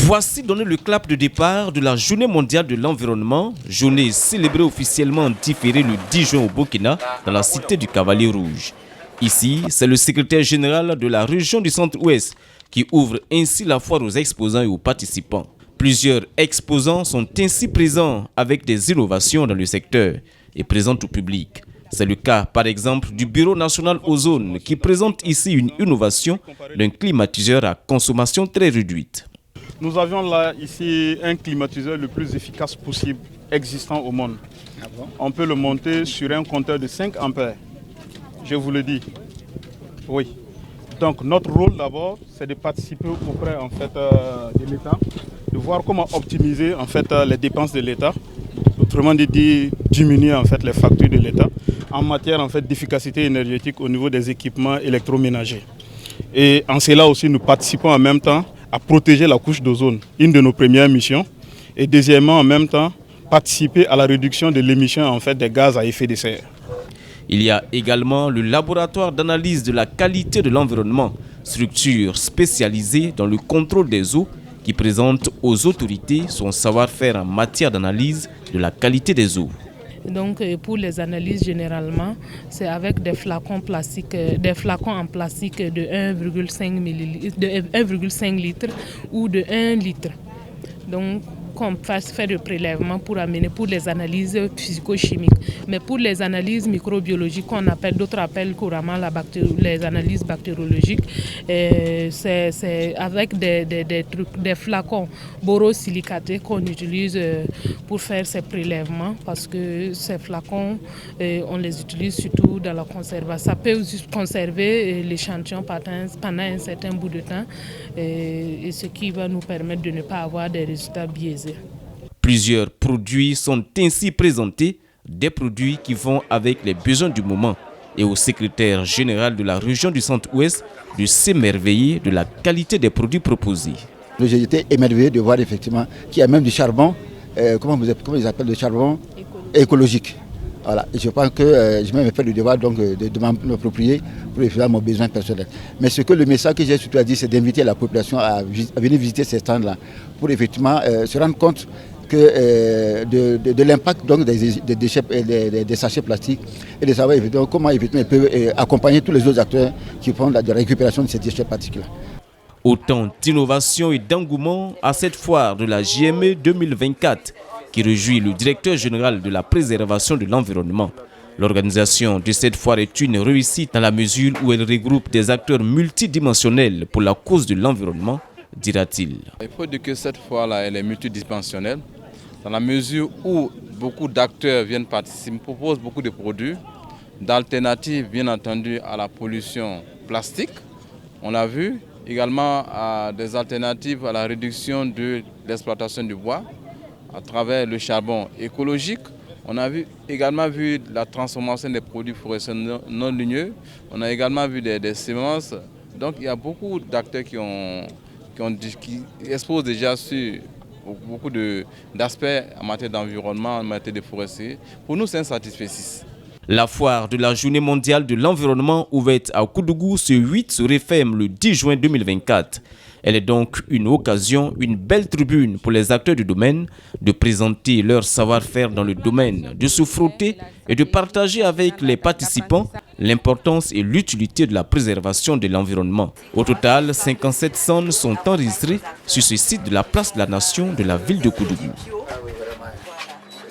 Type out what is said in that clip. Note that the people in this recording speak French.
Voici donné le clap de départ de la Journée mondiale de l'environnement, journée célébrée officiellement en différé le 10 juin au Burkina, dans la cité du Cavalier Rouge. Ici, c'est le secrétaire général de la région du Centre-Ouest qui ouvre ainsi la foire aux exposants et aux participants. Plusieurs exposants sont ainsi présents avec des innovations dans le secteur et présentent au public. C'est le cas, par exemple, du Bureau national Ozone qui présente ici une innovation d'un climatiseur à consommation très réduite. Nous avions là ici un climatiseur le plus efficace possible existant au monde. On peut le monter sur un compteur de 5 ampères. Je vous le dis. Oui. Donc notre rôle d'abord, c'est de participer auprès de l'État, de voir comment optimiser les dépenses de l'État. Autrement dit, diminuer les factures de l'État en matière d'efficacité énergétique au niveau des équipements électroménagers. Et en cela aussi, nous participons en même temps à protéger la couche d'ozone, une de nos premières missions. Et deuxièmement, en même temps, participer à la réduction de l'émission des gaz à effet de serre. Il y a également le laboratoire d'analyse de la qualité de l'environnement, structure spécialisée dans le contrôle des eaux qui présente aux autorités son savoir-faire en matière d'analyse de la qualité des eaux. Donc pour les analyses généralement, c'est avec des flacons en plastique de 1,5 litre ou de 1 litre. Donc qu'on fait de prélèvements pour amener pour les analyses physico-chimiques. Mais pour les analyses microbiologiques, d'autres appellent couramment les analyses bactériologiques, c'est avec des flacons borosilicatés qu'on utilise pour faire ces prélèvements, parce que ces flacons, on les utilise surtout dans la conservation. Ça peut conserver l'échantillon pendant un certain bout de temps, et ce qui va nous permettre de ne pas avoir des résultats biaisés. Plusieurs produits sont ainsi présentés, des produits qui vont avec les besoins du moment, et au secrétaire général de la région du Centre-Ouest de s'émerveiller de la qualité des produits proposés. J'ai été émerveillé de voir effectivement qu'il y a même du charbon, comment ils appellent, le charbon écologique. Voilà. Et je pense que je vais me faire le devoir donc, de m'approprier pour faire mon besoin personnel. Mais ce que le message que j'ai surtout à dire, c'est d'inviter la population à venir visiter ces stands-là pour effectivement se rendre compte de l'impact donc, des déchets, des sachets plastiques, et de savoir évidemment, comment effectivement, ils peuvent accompagner tous les autres acteurs qui font la récupération de ces déchets plastiques-là. Autant d'innovation et d'engouement à cette foire de la JME 2024 qui réjouit le directeur général de la préservation de l'environnement. L'organisation de cette foire est une réussite dans la mesure où elle regroupe des acteurs multidimensionnels pour la cause de l'environnement, dira-t-il. Il faut dire que cette foire-là, elle est multidimensionnelle, dans la mesure où beaucoup d'acteurs viennent participer, proposent beaucoup de produits, d'alternatives bien entendu à la pollution plastique, on l'a vu, également à des alternatives à la réduction de l'exploitation du bois, à travers le charbon écologique. On a également vu la transformation des produits forestiers non ligneux. On a également vu des semences. Donc il y a beaucoup d'acteurs qui exposent déjà sur beaucoup d'aspects en matière d'environnement, en matière de forestier. Pour nous, c'est un satisfecit. La foire de la Journée mondiale de l'environnement ouverte à Koudougou ce 8 se referme le 10 juin 2024. Elle est donc une occasion, une belle tribune pour les acteurs du domaine de présenter leur savoir-faire dans le domaine, de se frotter et de partager avec les participants l'importance et l'utilité de la préservation de l'environnement. Au total, 57 stands sont enregistrés sur ce site de la place de la Nation de la ville de Koudougou.